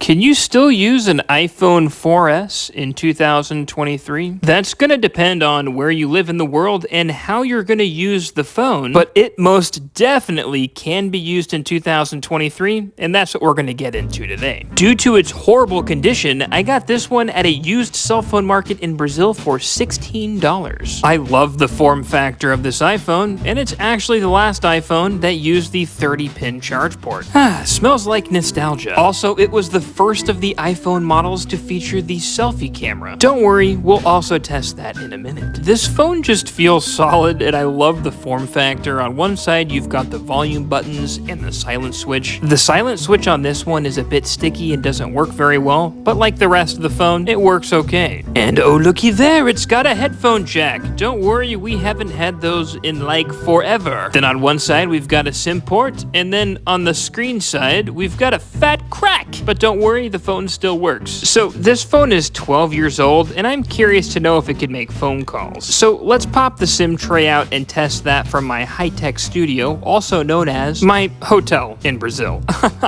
Can you still use an iPhone 4S in 2023? That's going to depend on where you live in the world and how you're going to use the phone, but it most definitely can be used in 2023, and that's what we're going to get into today. Due to its horrible condition, I got this one at a used cell phone market in Brazil for $16. I love the form factor of this iPhone, and it's actually the last iPhone that used the 30-pin charge port. Smells like nostalgia. Also, it was the first of the iPhone models to feature the selfie camera. Don't worry, we'll also test that in a minute. This phone just feels solid, and I love the form factor. On one side, you've got the volume buttons and the silent switch. The silent switch on this one is a bit sticky and doesn't work very well, but like the rest of the phone, it works okay. And oh, looky there, it's got a headphone jack. Don't worry, we haven't had those in like forever. Then on one side, we've got a SIM port, and then on the screen side, we've got a fat crack. But don't worry, the phone still works. So this phone is 12 years old, and I'm curious to know if it can make phone calls. So let's pop the SIM tray out and test that from my high-tech studio, also known as my hotel in Brazil.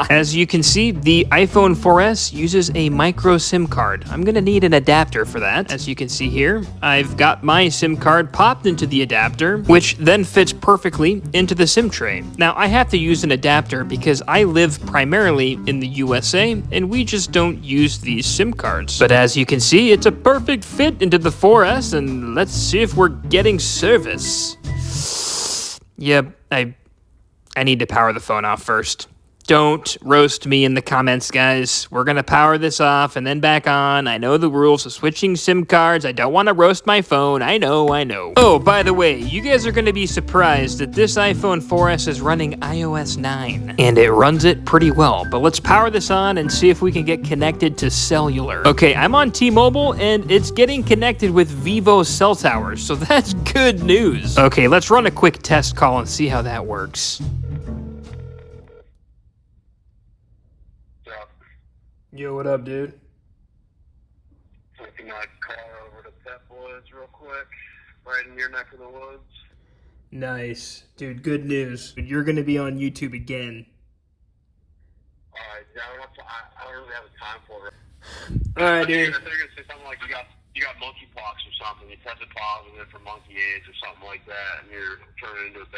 As you can see, the iPhone 4S uses a micro SIM card. I'm gonna need an adapter for that. As you can see here, I've got my SIM card popped into the adapter, which then fits perfectly into the SIM tray. Now, I have to use an adapter because I live primarily in the USA, and we just don't use these SIM cards. But as you can see, it's a perfect fit into the 4S, and let's see if we're getting service. Yep, I need to power the phone off first. Don't roast me in the comments, guys. We're gonna power this off and then back on. I know the rules of switching SIM cards. I don't want to roast my phone. I know. Oh, by the way, you guys are gonna be surprised that this iPhone 4S is running iOS 9. And it runs it pretty well. But let's power this on and see if we can get connected to cellular. Okay, I'm on T-Mobile and it's getting connected with Vivo cell towers, so that's good news. Okay, let's run a quick test call and see how that works. Yo, what up, dude? Taking my car over to Pet Boys real quick, right in your neck of the woods. Nice. Dude, good news. You're going to be on YouTube again. Alright, yeah, I don't really have the time for it. Alright, dude. They're going to say something like you got monkeypox or something. You tested positive for monkey AIDS or something like that, and you're turning into a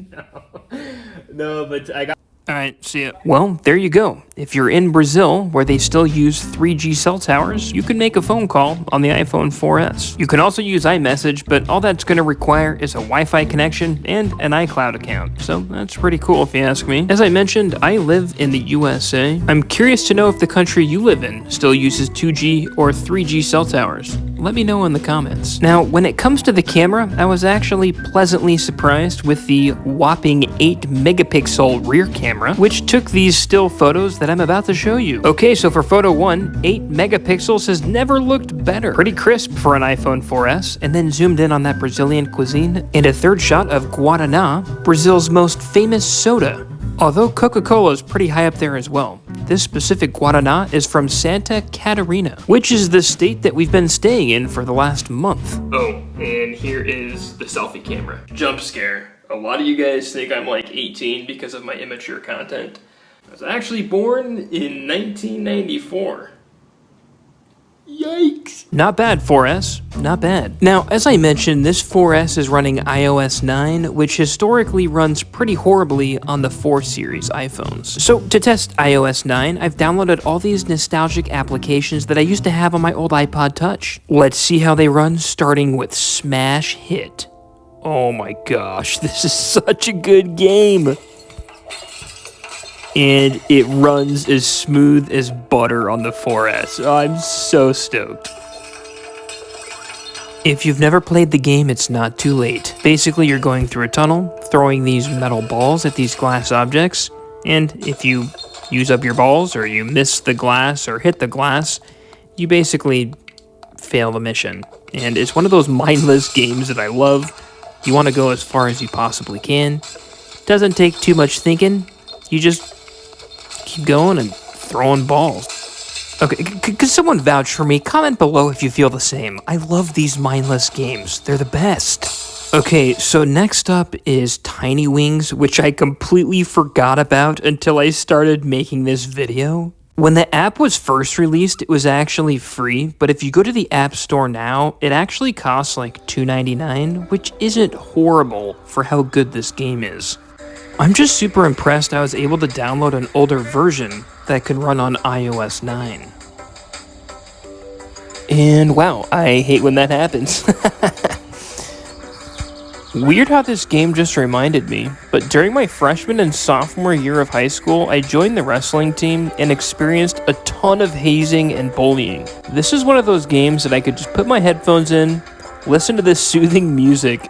baboon. No, but I got... Alright, see ya. Well, there you go. If you're in Brazil, where they still use 3G cell towers, you can make a phone call on the iPhone 4S. You can also use iMessage, but all that's going to require is a Wi-Fi connection and an iCloud account. So that's pretty cool if you ask me. As I mentioned, I live in the USA. I'm curious to know if the country you live in still uses 2G or 3G cell towers. Let me know in the comments. Now, when it comes to the camera, I was actually pleasantly surprised with the whopping 8 megapixel rear camera, which took these still photos that I'm about to show you. Okay, so for photo 1, 8 megapixels has never looked better. Pretty crisp for an iPhone 4S, and then zoomed in on that Brazilian cuisine, and a third shot of Guaraná, Brazil's most famous soda. Although Coca-Cola is pretty high up there as well. This specific Guaraná is from Santa Catarina, which is the state that we've been staying in for the last month. Oh, and here is the selfie camera. Jump scare. A lot of you guys think I'm like 18 because of my immature content. I was actually born in 1994. Yikes. Not bad, 4S. Not bad. Now, as I mentioned, this 4S is running iOS 9, which historically runs pretty horribly on the 4 series iPhones. So, to test iOS 9, I've downloaded all these nostalgic applications that I used to have on my old iPod Touch. Let's see how they run, starting with Smash Hit. Oh my gosh, this is such a good game. And it runs as smooth as butter on the 4S. Oh, I'm so stoked. If you've never played the game, it's not too late. Basically, you're going through a tunnel, throwing these metal balls at these glass objects, and if you use up your balls, or you miss the glass, or hit the glass, you basically fail the mission. And it's one of those mindless games that I love. You want to go as far as you possibly can. Doesn't take too much thinking. You just keep going and throwing balls. Okay, could someone vouch for me? Comment below if you feel the same. I love these mindless games. They're the best. Okay, so next up is Tiny Wings, which I completely forgot about until I started making this video. When the app was first released, it was actually free, but if you go to the App Store now, it actually costs like $2.99, which isn't horrible for how good this game is. I'm just super impressed I was able to download an older version that can run on iOS 9. And wow, I hate when that happens. Weird how this game just reminded me, but during my freshman and sophomore year of high school, I joined the wrestling team and experienced a ton of hazing and bullying. This is one of those games that I could just put my headphones in, listen to this soothing music,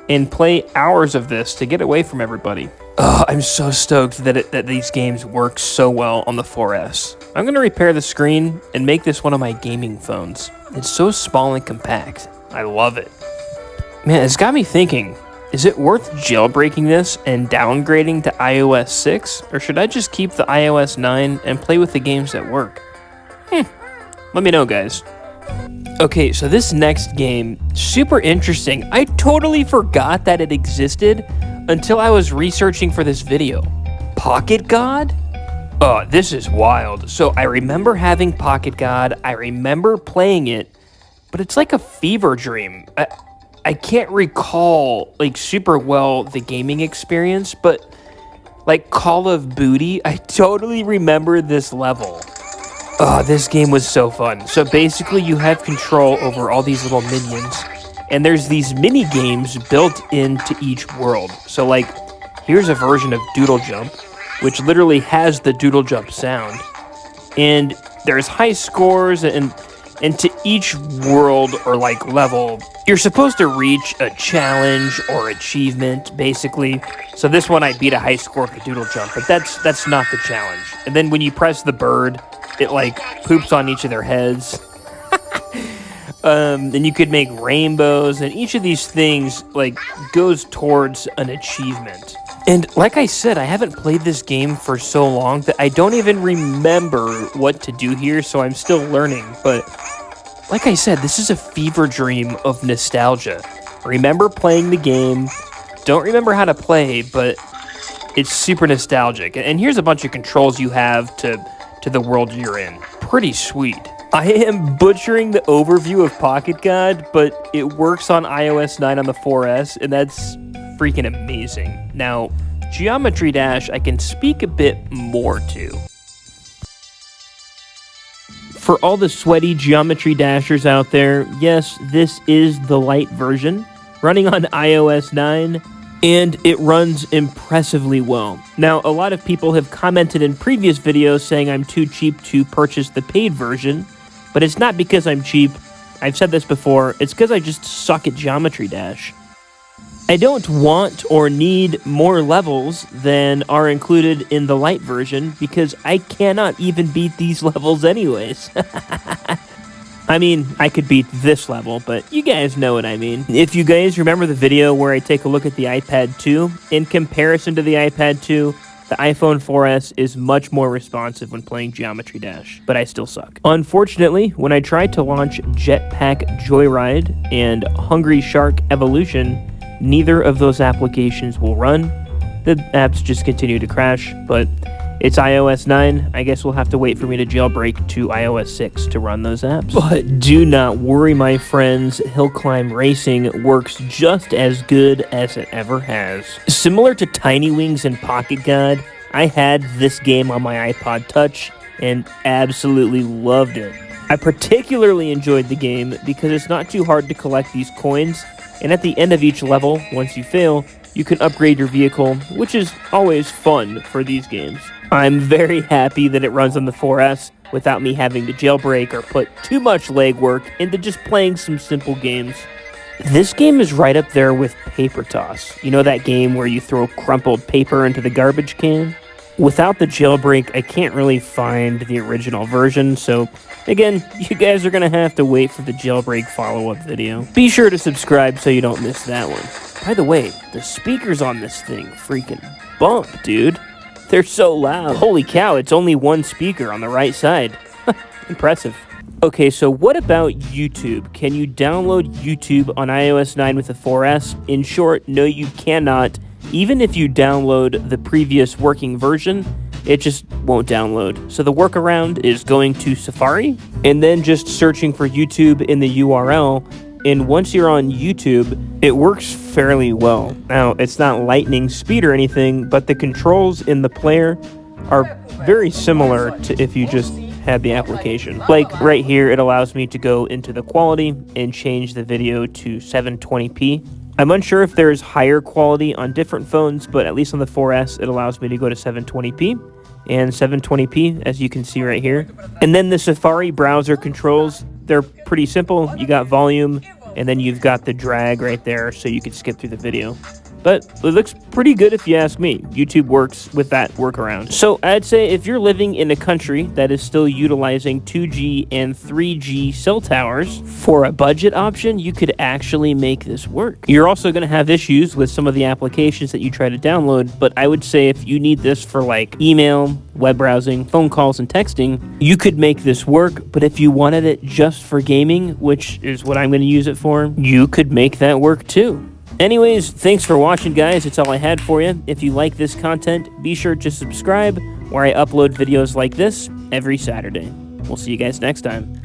and play hours of this to get away from everybody. I'm so stoked that these games work so well on the 4S. I'm going to repair the screen and make this one of my gaming phones. It's so small and compact. I love it. Man, it's got me thinking, is it worth jailbreaking this and downgrading to iOS 6? Or should I just keep the iOS 9 and play with the games that work? Let me know, guys. Okay, so this next game, super interesting. I totally forgot that it existed until I was researching for this video. Pocket God? Oh, this is wild. So I remember having Pocket God, I remember playing it, but it's like a fever dream. I can't recall, like, super well the gaming experience, but, like, Call of Booty, I totally remember this level. Oh, this game was so fun. So basically, you have control over all these little minions, and there's these mini games built into each world. So, like, here's a version of Doodle Jump, which literally has the Doodle Jump sound, and there's high scores, and to each world or like level, you're supposed to reach a challenge or achievement, basically. So this one, I beat a high score for Doodle Jump, but that's not the challenge. And then when you press the bird, it like poops on each of their heads. Then you could make rainbows, and each of these things like goes towards an achievement. And like I said, I haven't played this game for so long that I don't even remember what to do here, so I'm still learning. But like I said, this is a fever dream of nostalgia. Remember playing the game, don't remember how to play, but it's super nostalgic. And here's a bunch of controls you have to the world you're in. Pretty sweet. I am butchering the overview of Pocket God, but it works on iOS 9 on the 4S, and that's freaking amazing. Now, Geometry Dash, I can speak a bit more to. For all the sweaty Geometry Dashers out there, yes, this is the light version, running on iOS 9, and it runs impressively well. Now, a lot of people have commented in previous videos saying I'm too cheap to purchase the paid version, but it's not because I'm cheap. I've said this before, it's because I just suck at Geometry Dash. I don't want or need more levels than are included in the light version because I cannot even beat these levels anyways. I mean, I could beat this level, but you guys know what I mean. If you guys remember the video where I take a look at the iPad 2, in comparison to the iPad 2, the iPhone 4S is much more responsive when playing Geometry Dash, but I still suck. Unfortunately, when I tried to launch Jetpack Joyride and Hungry Shark Evolution, neither of those applications will run. The apps just continue to crash, but it's iOS 9. I guess we'll have to wait for me to jailbreak to iOS 6 to run those apps. But do not worry, my friends. Hill Climb Racing works just as good as it ever has. Similar to Tiny Wings and Pocket God, I had this game on my iPod Touch and absolutely loved it. I particularly enjoyed the game because it's not too hard to collect these coins, and at the end of each level, once you fail, you can upgrade your vehicle, which is always fun for these games. I'm very happy that it runs on the 4S without me having to jailbreak or put too much legwork into just playing some simple games. This game is right up there with Paper Toss. You know that game where you throw crumpled paper into the garbage can? Without the jailbreak, I can't really find the original version, so again, you guys are going to have to wait for the jailbreak follow-up video. Be sure to subscribe so you don't miss that one. By the way, the speakers on this thing freaking bump, dude. They're so loud. Holy cow, it's only one speaker on the right side. Impressive. Okay, so what about YouTube? Can you download YouTube on iOS 9 with the 4S? In short, no, you cannot. Even if you download the previous working version, it just won't download. So the workaround is going to Safari and then just searching for YouTube in the URL. And once you're on YouTube, it works fairly well. Now, it's not lightning speed or anything, but the controls in the player are very similar to if you just had the application. Like right here, it allows me to go into the quality and change the video to 720p. I'm unsure if there's higher quality on different phones, but at least on the 4S, it allows me to go to 720p and 720p, as you can see right here. And then the Safari browser controls, they're pretty simple. You got volume, and then you've got the drag right there, so you can skip through the video. But it looks pretty good if you ask me. YouTube works with that workaround. So I'd say if you're living in a country that is still utilizing 2G and 3G cell towers, for a budget option, you could actually make this work. You're also going to have issues with some of the applications that you try to download, but I would say if you need this for like email, web browsing, phone calls, and texting, you could make this work. But if you wanted it just for gaming, which is what I'm going to use it for, you could make that work too. Anyways, thanks for watching, guys. That's all I had for you. If you like this content, be sure to subscribe, where I upload videos like this every Saturday. We'll see you guys next time.